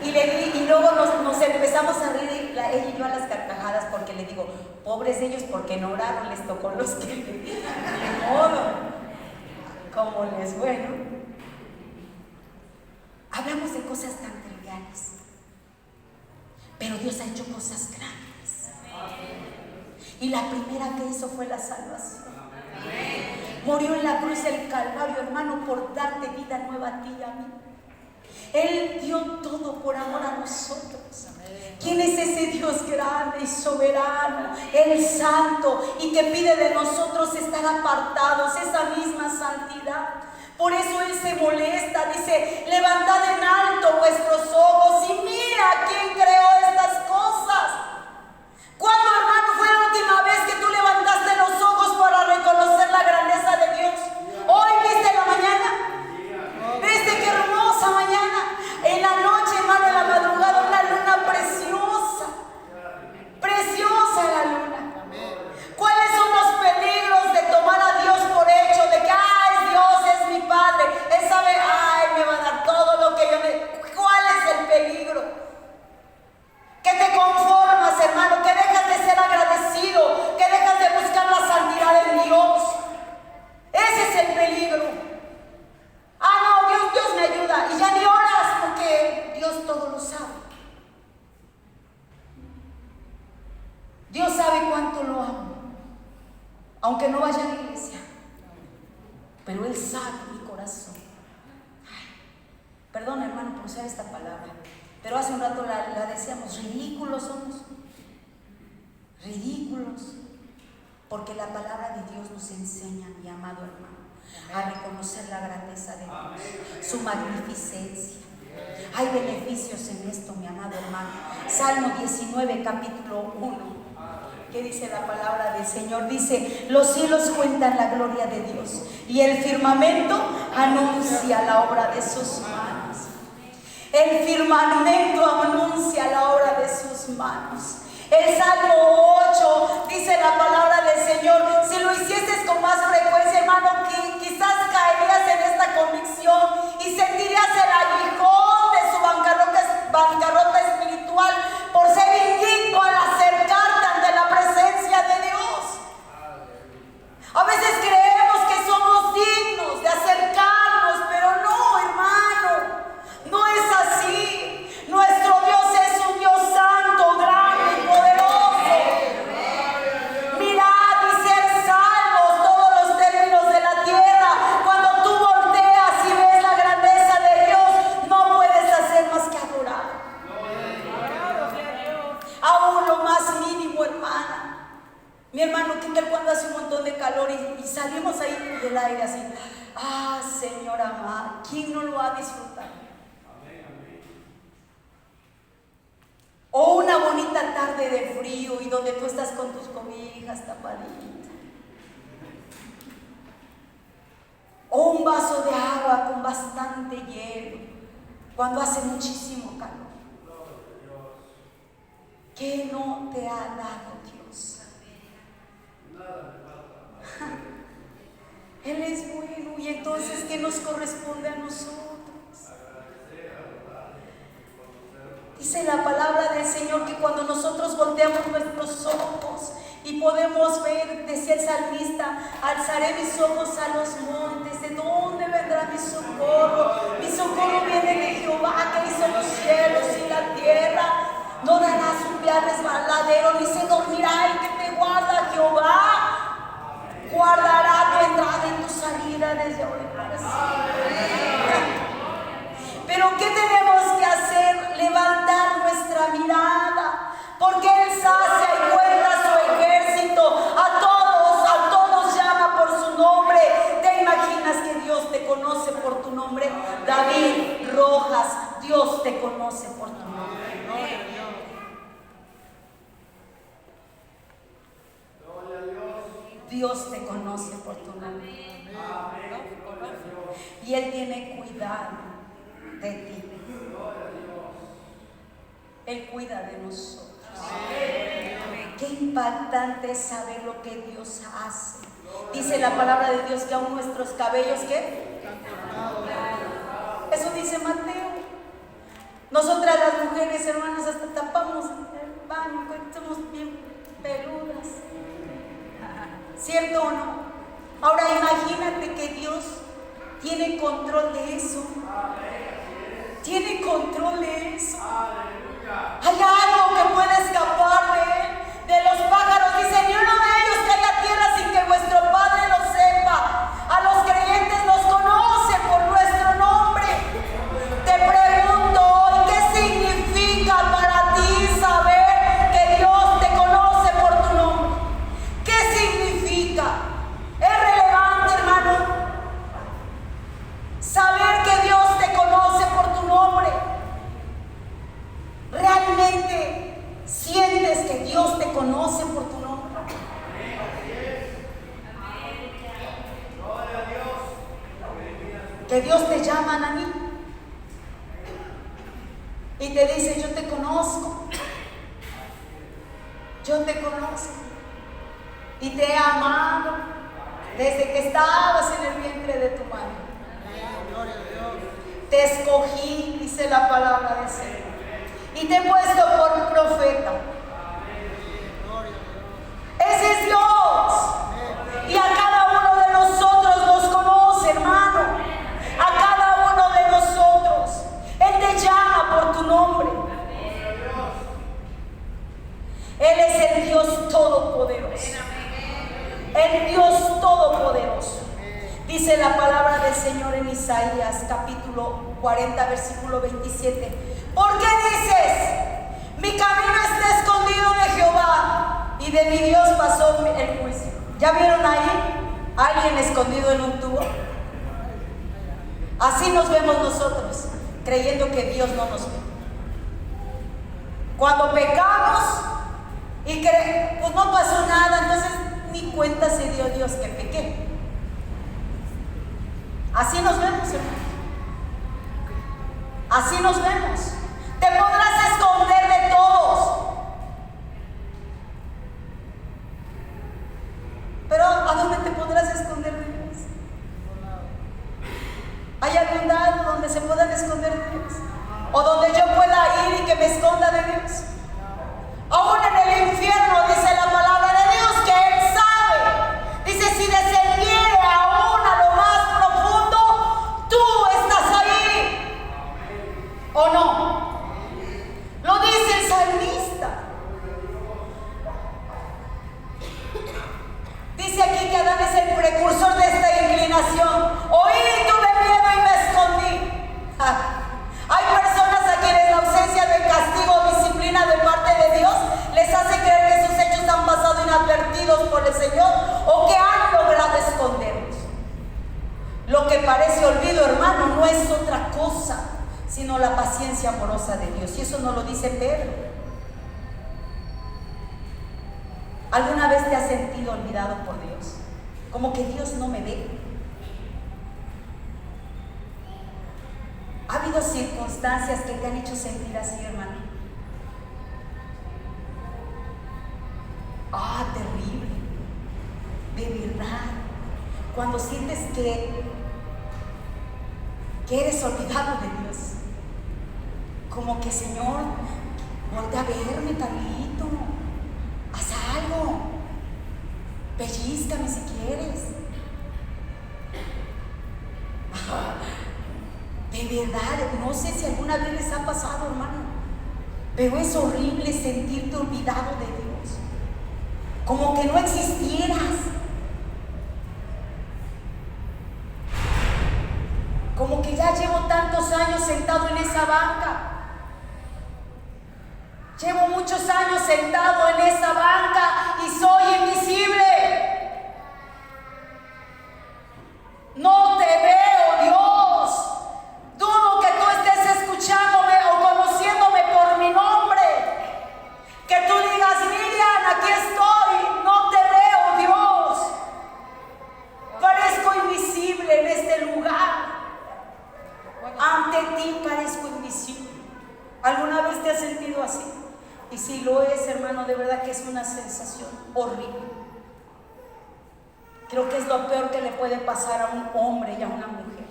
Y luego nos empezamos a reír, ella y yo, a las carcajadas, porque le digo, pobres ellos, porque no oraron, les tocó los que de modo, como les bueno. Hablamos de cosas tan triviales, pero Dios ha hecho cosas grandes. Y la primera que hizo fue la salvación. Murió en la cruz del Calvario, hermano, por darte vida nueva a ti y a mí. Él dio todo por amor a nosotros. ¿Quién es ese Dios grande y soberano, el santo, y que pide de nosotros estar apartados, esa misma santidad? Por eso Él se molesta, dice, levantad en alto vuestros ojos y mira quién creó estas cosas. ¿Cuándo, hermano, fue la última vez que tú levantaste los ojos para reconocer la grandeza de Dios? ¿Hoy viste la mañana? ¿Viste qué hermosa mañana? En la noche, hermano, en la madrugada, una luna preciosa. Preciosa la luna. ¿Cuáles son los peligros de tomar a Dios por hecho? De que, Dios es mi Padre. Él sabe, me va a dar todo lo que yo necesito. ¿Cuál es el peligro? Que te conformas, hermano, que dejas de ser agradecido, que dejas de buscar la santidad en Dios. Ese es el peligro. No, Dios me ayuda. Y ya ni oras porque Dios todo lo sabe. Dios sabe cuánto lo amo, aunque no vaya a la iglesia, pero Él sabe mi corazón. Perdón, hermano, por usar esta palabra, pero hace un rato la decíamos, ridículos somos. Ridículos. Porque la palabra de Dios nos enseña, mi amado hermano, a reconocer la grandeza de Dios, su magnificencia. Hay beneficios en esto, mi amado hermano. Salmo 19, capítulo 1. ¿Qué dice la palabra del Señor? Dice, los cielos cuentan la gloria de Dios y el firmamento anuncia la obra de sus manos. El firmamento anuncia la obra de sus manos. El Salmo 8 dice la palabra del Señor, si lo hicieses con más frecuencia, hermano, quizás caerías en esta convicción y sentirías el aguijón de su bancarrota espiritual por ser indigno al acercarte ante la presencia de Dios. A veces creemos que somos dignos de acercarnos, pero no, hermano, no es así. Nuestro Dios es un Dios santo, grande y poderoso. Mirad y ser salvos todos los términos de la tierra. Cuando tú volteas y ves la grandeza de Dios, no puedes hacer más que adorar. Aún lo más mínimo, hermana. Mi hermano, ¿qué tal cuando hace un montón de calor y salimos ahí del aire así? Señor amado, ¿quién no lo ha disfrutado? O una bonita tarde de frío y donde tú estás con tus cobijas tapaditas. bastante hielo, cuando hace muchísimo calor. ¿Qué no te ha dado Dios? Él es bueno, y entonces ¿qué nos corresponde a nosotros? Dice la palabra del Señor que cuando nosotros volteamos nuestros ojos y podemos ver, decía el salmista, alzaré mis ojos a los montes, ¿de dónde vendrá mi socorro? Mi socorro viene de Jehová, que hizo los cielos y la tierra. No dará su pie al resbaladero, ni se dormirá el que te guarda. Jehová guardará tu entrada y tu salida desde ahora y para siempre. Pero ¿qué tenemos que hacer? Levantar nuestra mirada, porque Él sacia y cuenta su ejército. A todos llama por su nombre. ¿Te imaginas que Dios te conoce por tu nombre? David Rojas, Dios te conoce por tu nombre. Dios te conoce por tu nombre. Y Él tiene cuidado de ti. Él cuida de nosotros. Qué impactante es saber lo que Dios hace. Dice la palabra de Dios que aún nuestros cabellos, ¿qué? Eso dice Mateo. Nosotras las mujeres, hermanas, hasta tapamos el baño, somos bien peludas. ¿Cierto o no? Ahora imagínate que Dios tiene control de eso. Tiene control de eso. Hay algo que puede escapar de Él. De los pájaros, dice, ni uno de ellos cae a tierra sin que vuestro Padre lo sepa. A los creyentes los conoce por nuestro nombre. Te pregunto hoy, ¿qué significa para ti saber que Dios te conoce por tu nombre? ¿Qué significa? ¿Es relevante, hermano? Saber que Dios te conoce por tu nombre. ¿Realmente sientes que Dios te conoce por tu nombre? Que Dios te llama a mí y te dice, yo te conozco. Yo te conozco y te he amado desde que estabas en el vientre de tu madre. Te escogí, dice la palabra del Señor, y te he puesto por profeta. Ese es Dios. Y a cada uno de nosotros nos conoce, hermano. A cada uno de nosotros. Él te llama por tu nombre. Él es el Dios todopoderoso. El Dios todopoderoso. Dice la palabra del Señor en Isaías capítulo 40 versículo 27. ¿Por qué dices, mi camino está escondido de Jehová y de mi Dios pasó el juicio? ¿Ya vieron ahí a alguien escondido en un tubo? Así nos vemos nosotros, creyendo que Dios no nos ve. Cuando pecamos y pues no pasó nada, entonces ni cuenta se dio Dios que pequé. Así nos vemos, hermano. Así nos vemos. Te podrás esconder de todos, pero ¿a dónde te podrás esconder de Dios? ¿Hay algún lado donde se puedan esconder de Dios? ¿O donde yo pueda ir y que me esconda de Dios? Aún en el infierno dice la palabra de Dios que Él sabe. Dice, si descendiere aún a lo más profundo, tú estás ahí. ¿O no? Lo dice el salmista. Dice aquí que Adán es el precursor de esta inclinación. Oí y tuve miedo y me escondí. Hay personas a quienes la ausencia de castigo o disciplina de parte de Dios les hace creer que sus hechos han pasado inadvertidos por el Señor o que han logrado esconderlos. Lo que parece olvido, hermano, no es otra cosa sino la paciencia amorosa de Dios. Y eso nos lo dice Pedro. ¿Alguna vez te has sentido olvidado por Dios? Como que Dios no me ve. habido circunstancias que te han hecho sentir así, hermano? Terrible. De verdad. Cuando sientes que eres olvidado de Dios. Como que, Señor, voltea a verme tantito. Haz algo. Pellízcame si quieres. De verdad, no sé si alguna vez les ha pasado, hermano, pero es horrible sentirte olvidado de Dios, como que no existieras, como que ya llevo tantos años sentado en esa banca, llevo muchos años sentado en esa banca y soy invisible. No te veo, Dios. Dudo que tú estés escuchándome o conociéndome por mi nombre. Que tú digas, Miriam, aquí estoy. No te veo, Dios. Parezco invisible en este lugar. Ante ti parezco invisible. ¿Alguna vez te has sentido así? Y si lo es, hermano, de verdad que es una sensación horrible. Creo que es lo peor que le puede pasar a un hombre y a una mujer.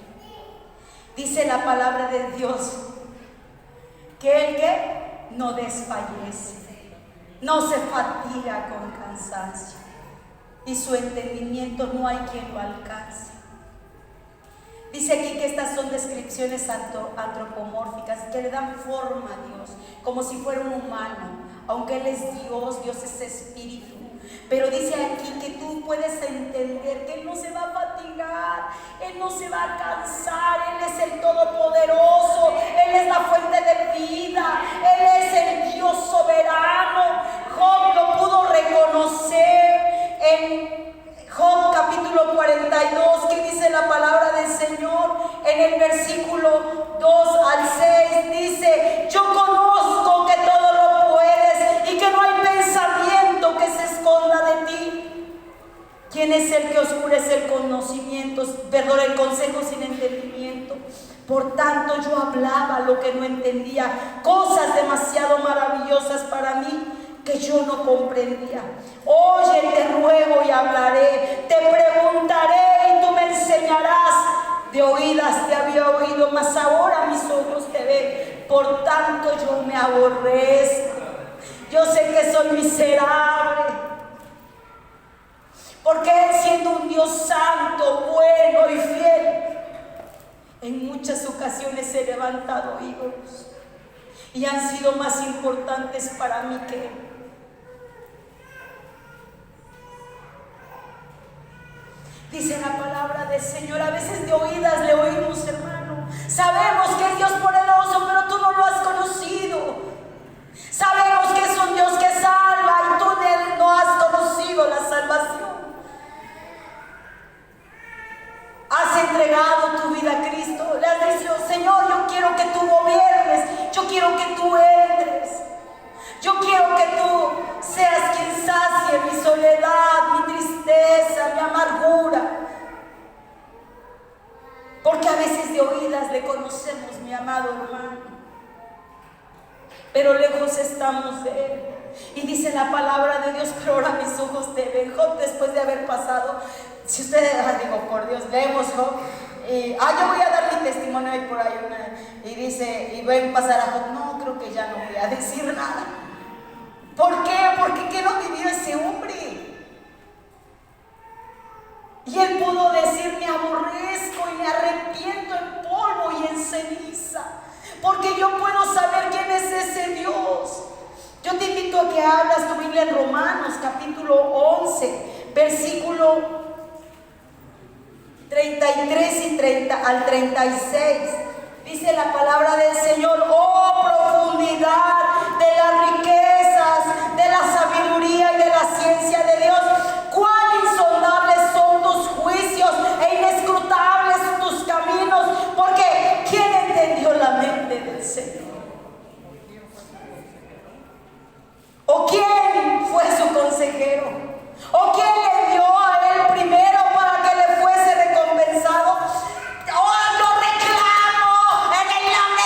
Dice la palabra de Dios que el que no desfallece, no se fatiga con cansancio, y su entendimiento no hay quien lo alcance. Dice aquí que estas son descripciones antropomórficas que le dan forma a Dios, como si fuera un humano, aunque Él es Dios, Dios es espíritu. Pero dice aquí que tú puedes entender que Él no se va a fatigar, Él no se va a cansar, Él es el Todopoderoso, Él es la fuente de vida, Él es el Dios soberano. Job lo pudo reconocer en Job capítulo 42, que dice la palabra del Señor en el versículo 2 al 6, dice: yo conozco que todo lo puedes y que no hay pensamiento que se esconda de ti. ¿Quién es el que oscurece el conocimiento, el consejo sin entendimiento? Por tanto yo hablaba lo que no entendía, cosas demasiado maravillosas para mí que yo no comprendía. Oye, te ruego y hablaré, te preguntaré y tú me enseñarás. De oídas te había oído, mas ahora mis ojos te ven. Por tanto yo me aborrezco. Yo sé que soy miserable, porque Él, siendo un Dios santo, bueno y fiel, en muchas ocasiones he levantado ídolos y han sido más importantes para mí que Él. Dice la palabra del Señor, a veces de oídas le oímos, hermano. Sabemos que es Dios poderoso, pero tú no lo has conocido. Sabemos que es un Dios que salva y tú no has conocido la salvación. Has entregado tu vida a Cristo. Le has dicho: Señor, yo quiero que tú gobiernes, yo quiero que tú entres, yo quiero que tú seas quien sacie mi soledad, mi tristeza, mi amargura. Porque a veces de oídas le conocemos, mi amado hermano, pero lejos estamos de Él. Y dice la palabra de Dios: pero ahora mis ojos te ven. Job, después de haber pasado, si ustedes, digo, por Dios, leemos Job, yo voy a dar mi testimonio ahí por ahí, y dice, y ven pasar a Job, no, creo que ya no voy a decir nada. ¿Por qué? Porque ¿qué no vivió ese hombre? Y él pudo decir: me aborrezco y me arrepiento en polvo y en ceniza, porque yo puedo saber quién es ese Dios. Yo te invito a que abras tu Biblia en Romanos capítulo 11, versículo 33 y 30 al 36. Dice la palabra del Señor: oh profundidad de las riquezas, de la sabiduría y de la ciencia de Dios, cuán insondables son tus juicios e inescrutables tus caminos, porque ¿quién entendió la mente del Señor? ¿O quién fue su consejero? ¿O quién le dio a él primero para que le fuese recompensado? ¡Oh, lo reclamo en el nombre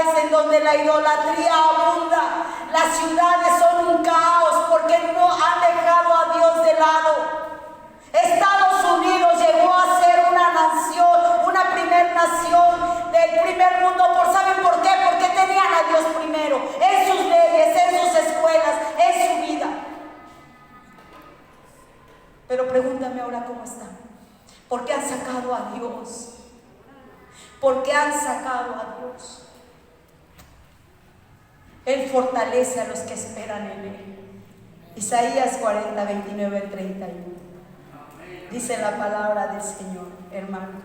ciudades en donde la idolatría abunda. Las ciudades son un caos porque no han dejado a Dios de lado. Estados Unidos llegó a ser una nación, una primer nación del primer mundo. ¿Saben por qué? Porque tenían a Dios primero, en sus leyes, en sus escuelas, en su vida. Pero pregúntame ahora cómo están. ¿Por qué han sacado a Dios? ¿Por qué han sacado a Dios? Él fortalece a los que esperan en Él. Isaías 40, 29 al 31. Dice la palabra del Señor, hermano.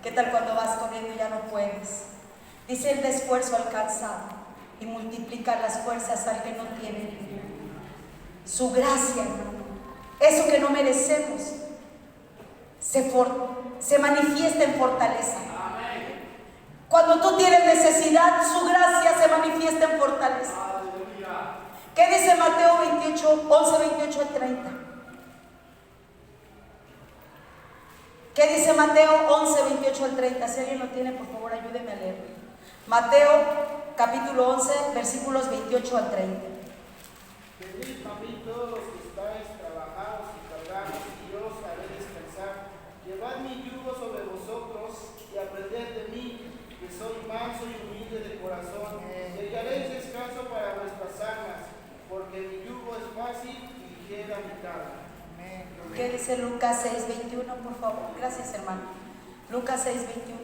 ¿Qué tal cuando vas corriendo y ya no puedes? Dice: Él da esfuerzo al cansado y multiplica las fuerzas al que no tiene. Su gracia, hermano, eso que no merecemos, se manifiesta en fortaleza. Cuando tú tienes necesidad, su gracia se manifiesta en fortaleza. ¿Qué dice Mateo 28, 11, 28 al 30? ¿Qué dice Mateo 11, 28 al 30? Si alguien lo tiene, por favor, ayúdeme a leerlo. Mateo capítulo 11, versículos 28 al 30. Venid a mí todos los que estáis trabajados y cargados, y yo os haré descansar. Llevad mi yugo sobre vosotros y aprended de mí, que soy manso y humilde de corazón, y hallaréis descanso para vuestras almas, porque mi yugo es fácil y ligera mi carga. ¿Qué dice Lucas 6, 21, por favor? Gracias, hermano. Lucas 6, 21.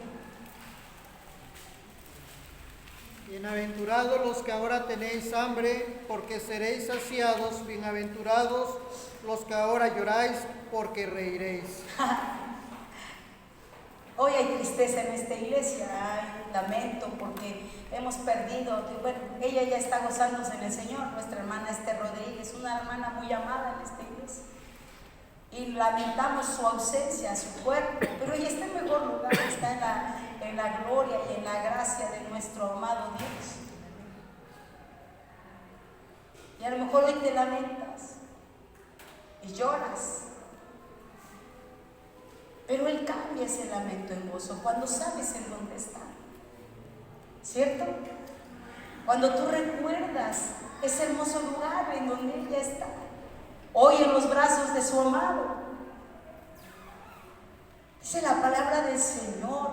Bienaventurados los que ahora tenéis hambre, porque seréis saciados. Bienaventurados los que ahora lloráis, porque reiréis. Hoy hay tristeza en esta iglesia, hay lamento porque hemos perdido. Bueno, ella ya está gozándose en el Señor, nuestra hermana Esther Rodríguez, una hermana muy amada en esta iglesia. Y lamentamos su ausencia, su cuerpo, pero ella está en mejor lugar, está en la gloria y en la gracia de nuestro amado Dios. Y a lo mejor hoy te lamentas y lloras, pero Él cambia ese lamento en gozo cuando sabes en dónde está, ¿cierto? Cuando tú recuerdas ese hermoso lugar en donde ella está, hoy en los brazos de su amado. Dice la palabra del Señor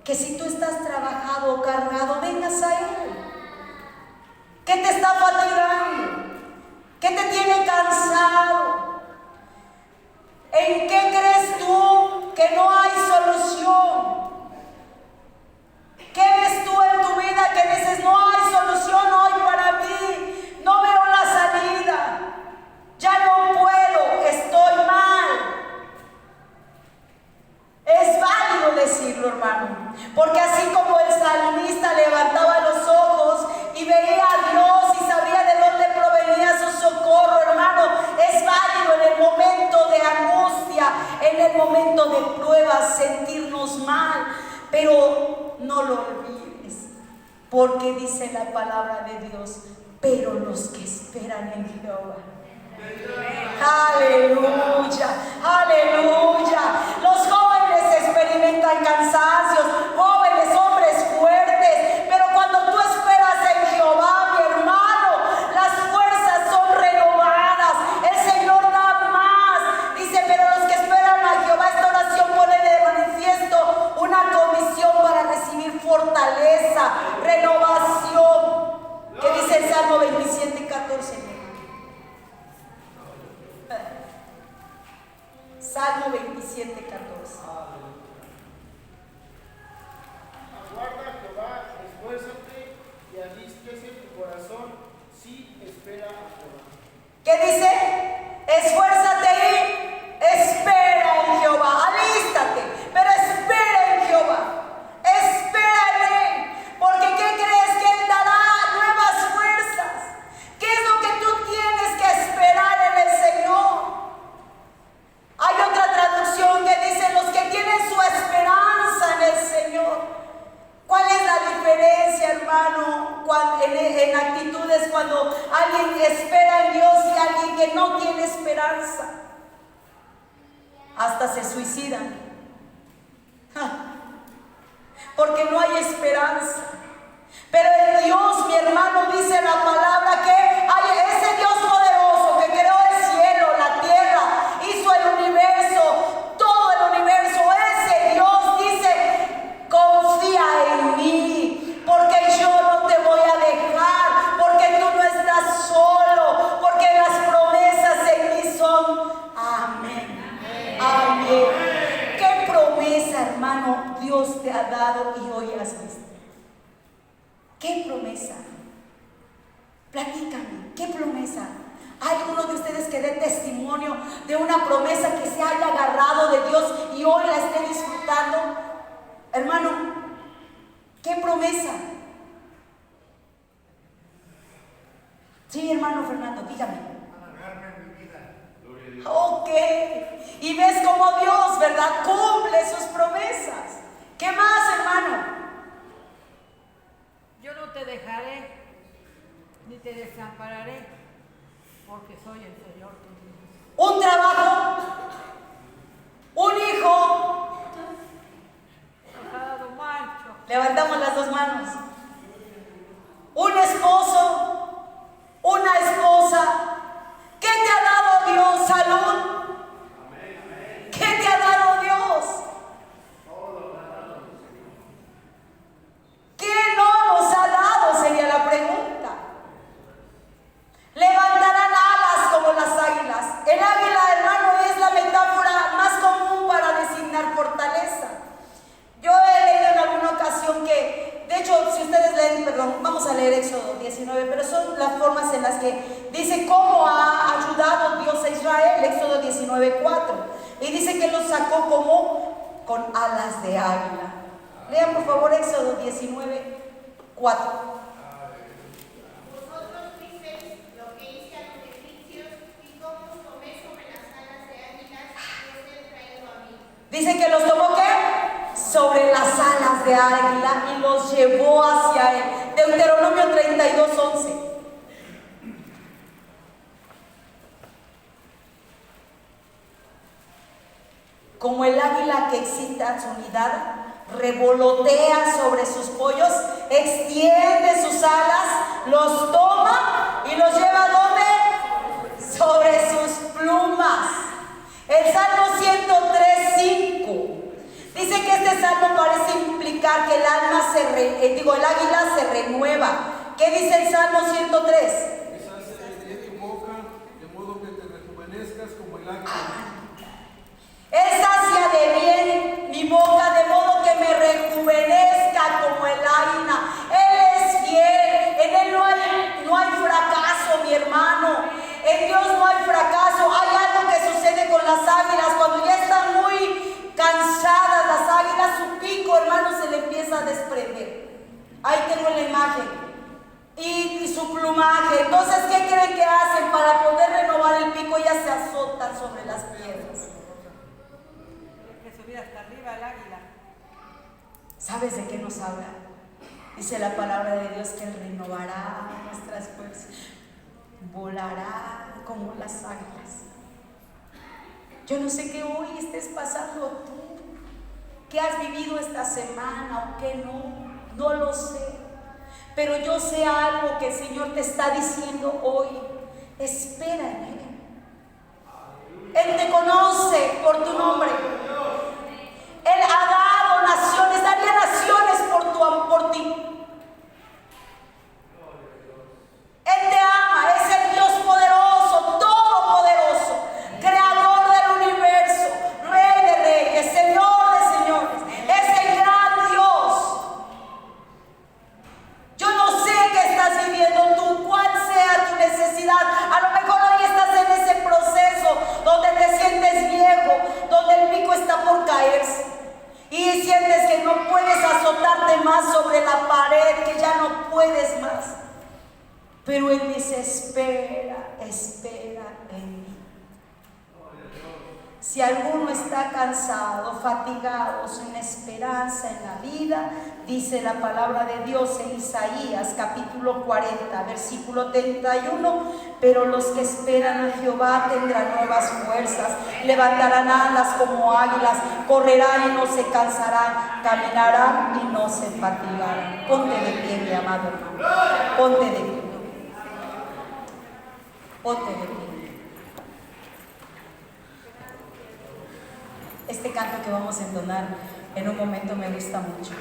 que si tú estás trabajado o cargado, vengas a Él. ¿Qué te está fatigando? ¿Qué te tiene cansado? ¿En qué crees tú que no hay solución? ¿Qué ves tú en tu vida que dices no hay solución hoy para mí? No veo la salida. Ya no puedo, estoy mal. Es válido decirlo, hermano, porque así como el salmista levantaba los ojos y veía a Dios y sabía de dónde provenía su socorro, hermano, es válido en el momento de angustia, en el momento de pruebas, sentirnos mal, pero no lo olvides, porque dice la palabra de Dios: pero los que esperan en Jehová. Aleluya, aleluya. Los jóvenes experimentan cansancios, jóvenes, hombres fuertes, pero cuando tú esperas en Jehová, mi hermano, las fuerzas son renovadas, el Señor da más. Dice: pero los que esperan a Jehová, esta oración pone de manifiesto una comisión para recibir fortaleza, renovación. ¿Qué dice el Salmo 27, 14? Salmo 27, 14. Aguarda a Jehová, esfuérzate y alístese tu corazón, si espera a Jehová. ¿Qué dice? Esfuérzate y espera en Jehová. Alístate, pero espera en Jehová. Espera en Él. Porque ¿qué crees? Que Él dará nuevas fuerzas. ¿Qué es lo que tú tienes que esperar en el Señor? Hay otra traducción que dice: los que tienen su esperanza en el Señor. ¿Cuál es la diferencia, hermano, en actitudes cuando alguien espera en Dios y alguien que no tiene esperanza? Hasta se suicidan. Porque no hay esperanza. Pero el Dios, mi hermano, dice la palabra que hay ese Dios poderoso que creó el cielo, la tierra, hizo el universo, todo el universo. Ese Dios dice: confía en mí, porque yo no te voy a dejar, porque tú no estás solo, porque las promesas en mí son amén. Amén. ¿Qué promesa, hermano, Dios te ha dado y hoy has visto? ¿Qué promesa? Platícame, ¿qué promesa? ¿Hay alguno de ustedes que dé testimonio de una promesa que se haya agarrado de Dios y hoy la esté disfrutando? Hermano, ¿qué promesa? Sí, hermano Fernando, dígame. Ok. Y ves cómo Dios, ¿verdad?, cumple sus promesas. ¿Qué más, hermano? Yo no te dejaré ni te desampararé, porque soy el Señor tu Dios. Un trabajo, un hijo. Nos ha dado macho. Levantamos las dos manos. Un esposo, una esposa. ¿Qué te ha dado Dios? Salud. ¿Qué te ha dado Dios? ¿Qué no nos ha dado? Sería la pregunta. Levantarán alas como las águilas. El águila, hermano, es la metáfora más común para designar fortaleza. Yo he leído en alguna ocasión que, de hecho, si ustedes leen, vamos a leer Éxodo 19, pero son las formas en las que dice cómo ha ayudado Dios a Israel, Éxodo 19:4. Y dice que los sacó como con alas de águila. Lean por favor Éxodo 19:4. Vosotros visteis lo que hice a los egipcios y cómo os tomé sobre las alas de águilas y os he traído a mí. Dice que los tomó ¿qué? Sobre las alas de águila y los llevó hacia él. Deuteronomio 32:11. Como el águila que excita su nidada, revolotea sobre sus pollos, extiende sus alas, los toma y los lleva ¿dónde? Sobre sus plumas. El Salmo 103:5 dice que este salmo parece implicar que el águila se renueva. ¿Qué dice el Salmo 103? De tu boca, de modo que te rejuvenezcas como el águila. Él sacia de bien mi boca, de modo que me rejuvenezca como el águila. Él es fiel, en Él no hay fracaso, mi hermano. En Dios no hay fracaso. Hay algo que sucede con las águilas. Cuando ya están muy cansadas las águilas, su pico, hermano, se le empieza a desprender. Ahí tengo la imagen. Y su plumaje. Entonces, ¿qué creen que hacen? Para poder renovar el pico, ya se azotan sobre las piedras. Hasta arriba el águila. ¿Sabes de qué nos habla? Dice la palabra de Dios que Él renovará nuestras fuerzas, volará como las águilas. Yo no sé qué hoy estés pasando tú, qué has vivido esta semana o qué no lo sé, pero yo sé algo que el Señor te está diciendo hoy: espera en Él. Él te conoce por tu nombre. Él ha dado naciones, daría naciones por ti. Él te ama, es el Dios poderoso, todopoderoso, creador del universo, Rey de reyes, Señor de señores. Es el gran Dios. Yo no sé qué estás viviendo tú, cuál sea tu necesidad. A lo mejor hoy estás en ese proceso donde te sientes viejo, donde el pico está por caerse. Y sientes que no puedes azotarte más sobre la pared, que ya no puedes más. Pero Él dice: espera en mí. Si alguno está cansado, fatigado, sin esperanza en la vida, dice la palabra de Dios en Isaías capítulo 40, versículo 31, pero los que esperan a Jehová tendrán nuevas fuerzas, levantarán alas como águilas, correrán y no se cansarán, caminarán y no se fatigarán. Ponte de pie, mi amado hermano, ponte de pie, ponte de pie. Este canto que vamos a entonar en un momento me gusta mucho.